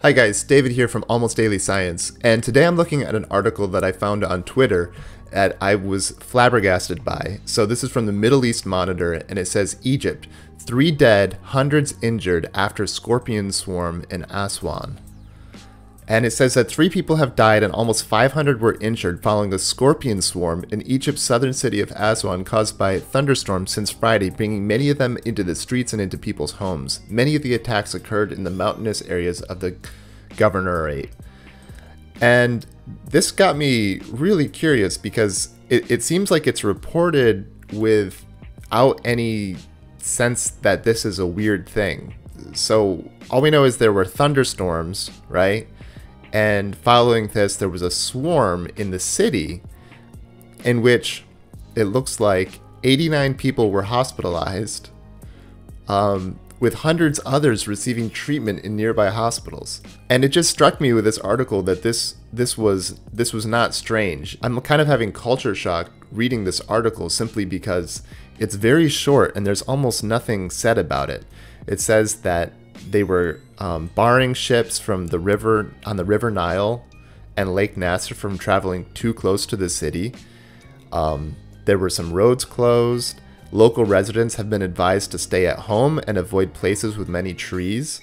Hi guys, David here from Almost Daily Science, and today I'm looking at an article that I found on Twitter that I was flabbergasted by. So this is from the Middle East Monitor, and it says Egypt, 3 dead, hundreds injured after scorpion swarm in Aswan. And it says that 3 people have died and almost 500 were injured following a scorpion swarm in Egypt's southern city of Aswan caused by thunderstorms since Friday, bringing many of them into the streets and into people's homes. Many of the attacks occurred in the mountainous areas of the governorate. And this got me really curious because it seems like it's reported without any sense that this is a weird thing. So all we know is there were thunderstorms, right? And following this, there was a swarm in the city in which it looks like 89 people were hospitalized, with hundreds others receiving treatment in nearby hospitals. And it just struck me with this article that this was not strange. I'm kind of having culture shock reading this article simply because it's very short and there's almost nothing said about it. It says that they were barring ships from the river Nile and Lake Nasser from traveling too close to the city. There were some roads closed. Local residents have been advised to stay at home and avoid places with many trees.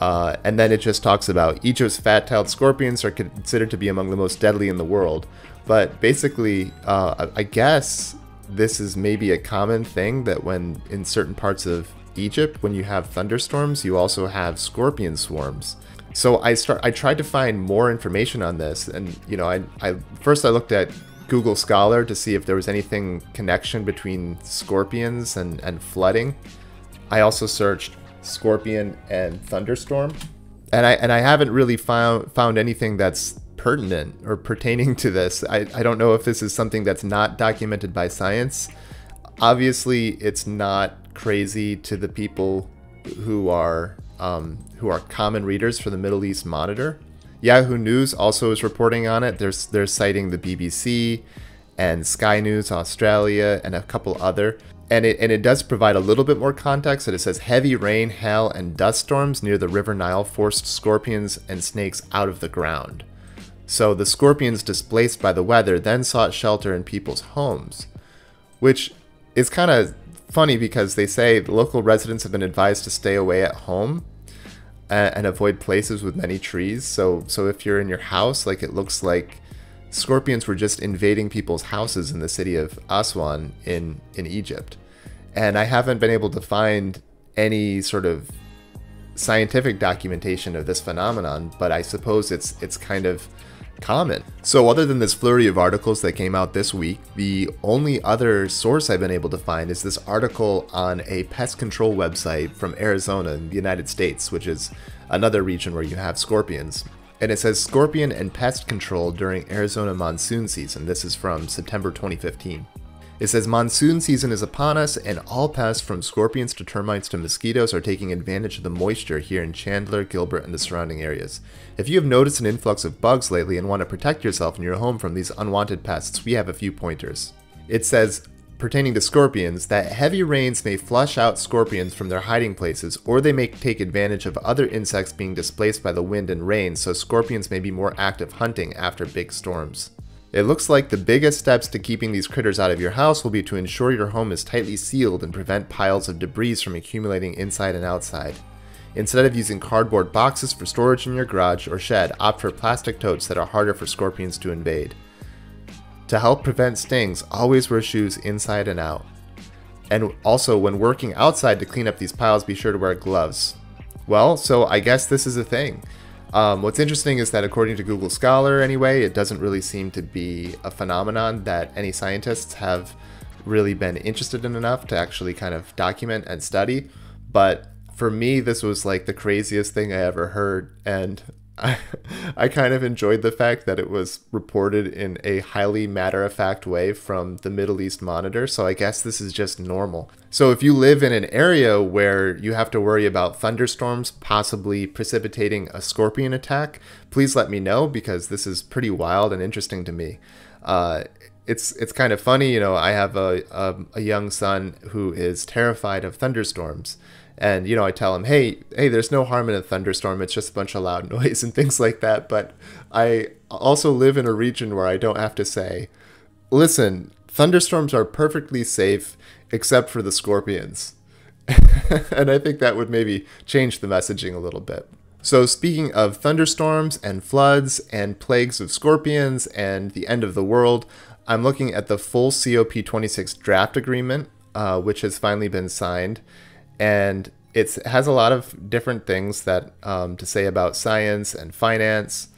And then it just talks about Egypt's fat-tailed scorpions are considered to be among the most deadly in the world. But basically, I guess this is maybe a common thing that when in certain parts of Egypt, when you have thunderstorms, you also have scorpion swarms. So I tried to find more information on this, and first I looked at Google Scholar to see if there was anything connection between scorpions and flooding. I also searched scorpion and thunderstorm, and I haven't really found anything that's pertinent or pertaining to this. I don't know if this is something that's not documented by science. Obviously, it's not crazy to the people who are common readers for the Middle East Monitor. Yahoo News also is reporting on it. They're citing the BBC and Sky News Australia and a couple other. And it does provide a little bit more context. That it says heavy rain, hail, and dust storms near the River Nile forced scorpions and snakes out of the ground. So the scorpions displaced by the weather then sought shelter in people's homes, which is kind of funny because they say the local residents have been advised to stay away at home and avoid places with many trees. So if you're in your house, like it looks like scorpions were just invading people's houses in the city of Aswan in Egypt. And I haven't been able to find any sort of scientific documentation of this phenomenon, but I suppose it's kind of common. So other than this flurry of articles that came out this week, the only other source I've been able to find is this article on a pest control website from Arizona in the United States, which is another region where you have scorpions. And it says scorpion and pest control during Arizona monsoon season. This is from September 2015. It says monsoon season is upon us and all pests from scorpions to termites to mosquitoes are taking advantage of the moisture here in Chandler, Gilbert, and the surrounding areas. If you have noticed an influx of bugs lately and want to protect yourself and your home from these unwanted pests, we have a few pointers. It says, pertaining to scorpions, that heavy rains may flush out scorpions from their hiding places, or they may take advantage of other insects being displaced by the wind and rain, so scorpions may be more active hunting after big storms. It looks like the biggest steps to keeping these critters out of your house will be to ensure your home is tightly sealed and prevent piles of debris from accumulating inside and outside. Instead of using cardboard boxes for storage in your garage or shed, opt for plastic totes that are harder for scorpions to invade. To help prevent stings, always wear shoes inside and out. And also, when working outside to clean up these piles, be sure to wear gloves. Well, so I guess this is a thing. What's interesting is that according to Google Scholar anyway, it doesn't really seem to be a phenomenon that any scientists have really been interested in enough to actually kind of document and study. But for me, this was like the craziest thing I ever heard, and I kind of enjoyed the fact that it was reported in a highly matter-of-fact way from the Middle East Monitor, so I guess this is just normal. So if you live in an area where you have to worry about thunderstorms possibly precipitating a scorpion attack, please let me know because this is pretty wild and interesting to me. It's kind of funny, I have a young son who is terrified of thunderstorms, And, I tell him, hey, there's no harm in a thunderstorm. It's just a bunch of loud noise and things like that. But I also live in a region where I don't have to say, listen, thunderstorms are perfectly safe except for the scorpions. And I think that would maybe change the messaging a little bit. So speaking of thunderstorms and floods and plagues of scorpions and the end of the world, I'm looking at the full COP26 draft agreement, which has finally been signed. And it has a lot of different things that to say about science and finance.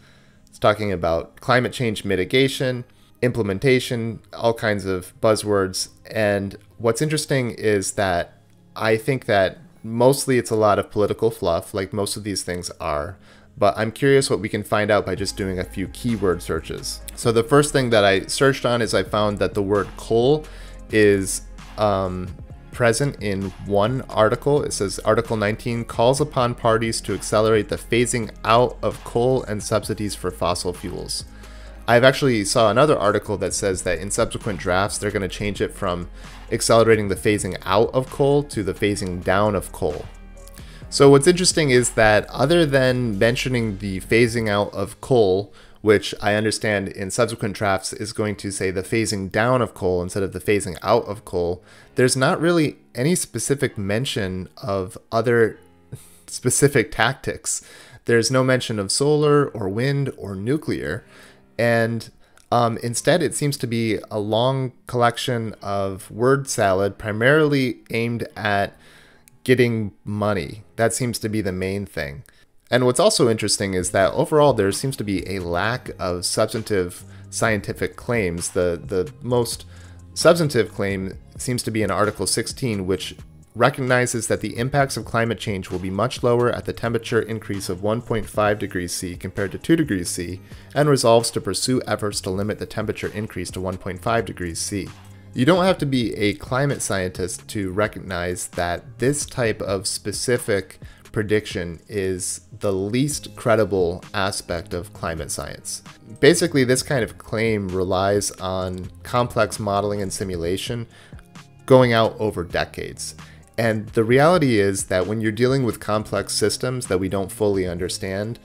It's talking about climate change mitigation, implementation, all kinds of buzzwords. And what's interesting is that I think that mostly it's a lot of political fluff, like most of these things are. But I'm curious what we can find out by just doing a few keyword searches. So the first thing that I searched on is I found that the word coal is present in one article. It says Article 19 calls upon parties to accelerate the phasing out of coal and subsidies for fossil fuels. I've actually saw another article that says that in subsequent drafts, they're going to change it from accelerating the phasing out of coal to the phasing down of coal. So what's interesting is that other than mentioning the phasing out of coal, which I understand in subsequent drafts is going to say the phasing down of coal instead of the phasing out of coal, there's not really any specific mention of other specific tactics. There's no mention of solar or wind or nuclear. And instead, it seems to be a long collection of word salad, primarily aimed at getting money. That seems to be the main thing. And what's also interesting is that overall, there seems to be a lack of substantive scientific claims. The most substantive claim seems to be in Article 16, which recognizes that the impacts of climate change will be much lower at the temperature increase of 1.5 degrees C compared to 2 degrees C, and resolves to pursue efforts to limit the temperature increase to 1.5 degrees C. You don't have to be a climate scientist to recognize that this type of specific prediction is the least credible aspect of climate science. Basically, this kind of claim relies on complex modeling and simulation going out over decades. And the reality is that when you're dealing with complex systems that we don't fully understand,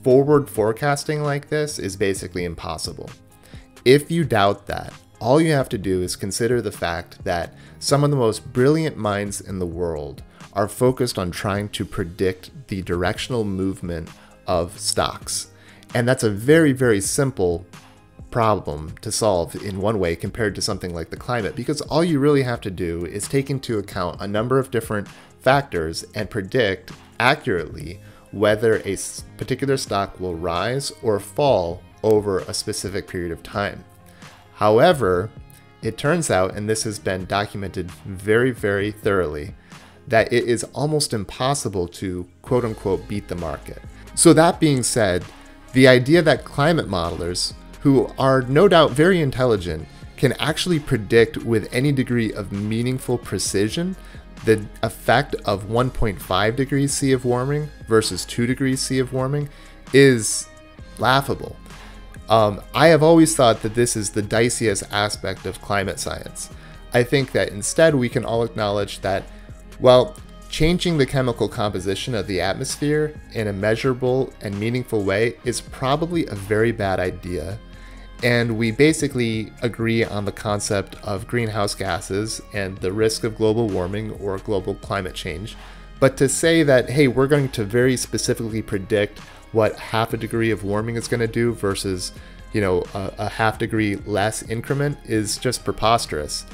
forward forecasting like this is basically impossible. If you doubt that, all you have to do is consider the fact that some of the most brilliant minds in the world are focused on trying to predict the directional movement of stocks. And that's a very, very simple problem to solve in one way compared to something like the climate, because all you really have to do is take into account a number of different factors and predict accurately whether a particular stock will rise or fall over a specific period of time. However, it turns out, and this has been documented very, very thoroughly, that it is almost impossible to quote unquote beat the market. So that being said, the idea that climate modelers, who are no doubt very intelligent, can actually predict with any degree of meaningful precision the effect of 1.5 degrees C of warming versus 2 degrees C of warming is laughable. I have always thought that this is the diciest aspect of climate science. I think that instead we can all acknowledge that, well, changing the chemical composition of the atmosphere in a measurable and meaningful way is probably a very bad idea. And we basically agree on the concept of greenhouse gases and the risk of global warming or global climate change. But to say that, hey, we're going to very specifically predict what half a degree of warming is going to do versus, a half degree less increment is just preposterous.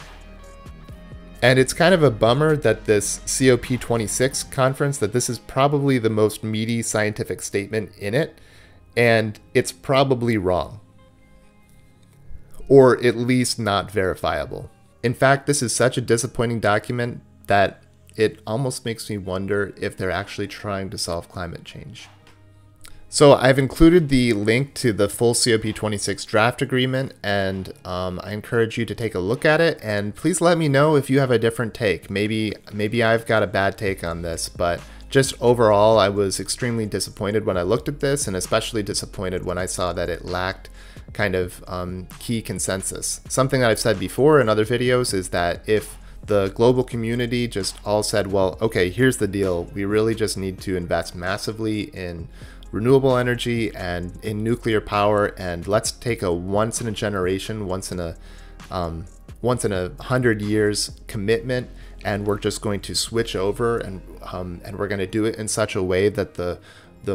And it's kind of a bummer that this COP26 conference, that this is probably the most meaty scientific statement in it, and it's probably wrong. Or at least not verifiable. In fact, this is such a disappointing document that it almost makes me wonder if they're actually trying to solve climate change. So I've included the link to the full COP26 draft agreement, and I encourage you to take a look at it, and please let me know if you have a different take. Maybe I've got a bad take on this, but just overall, I was extremely disappointed when I looked at this, and especially disappointed when I saw that it lacked kind of key consensus. Something that I've said before in other videos is that if the global community just all said, well, okay, here's the deal. We really just need to invest massively in renewable energy and in nuclear power, and let's take a once in a generation, once in a 100 years commitment, and we're just going to switch over, and we're going to do it in such a way that the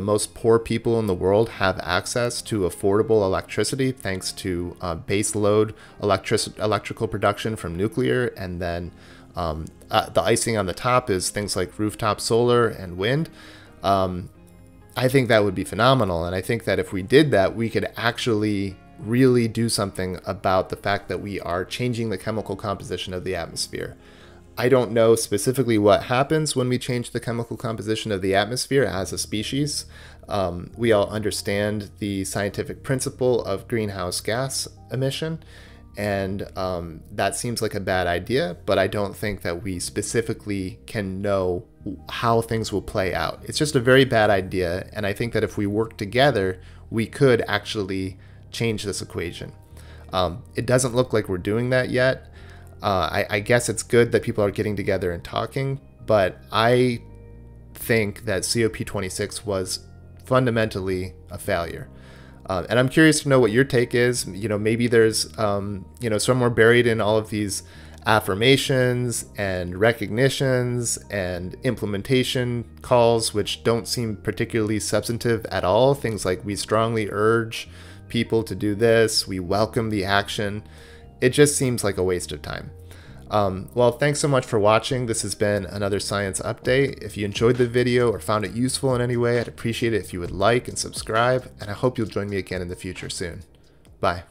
most poor people in the world have access to affordable electricity thanks to base load electrical production from nuclear, and then the icing on the top is things like rooftop solar and wind. I think that would be phenomenal, and I think that if we did that, we could actually really do something about the fact that we are changing the chemical composition of the atmosphere. I don't know specifically what happens when we change the chemical composition of the atmosphere as a species. We all understand the scientific principle of greenhouse gas emission, and that seems like a bad idea, but I don't think that we specifically can know how things will play out. It's just a very bad idea, and I think that if we work together, we could actually change this equation. It doesn't look like we're doing that yet. I guess it's good that people are getting together and talking, but I think that COP26 was fundamentally a failure. And I'm curious to know what your take is. Maybe there's, somewhere buried in all of these affirmations and recognitions and implementation calls, which don't seem particularly substantive at all. Things like, we strongly urge people to do this, we welcome the action. It just seems like a waste of time. Well, thanks so much for watching. This has been another science update. If you enjoyed the video or found it useful in any way, I'd appreciate it if you would like and subscribe, and I hope you'll join me again in the future soon. Bye.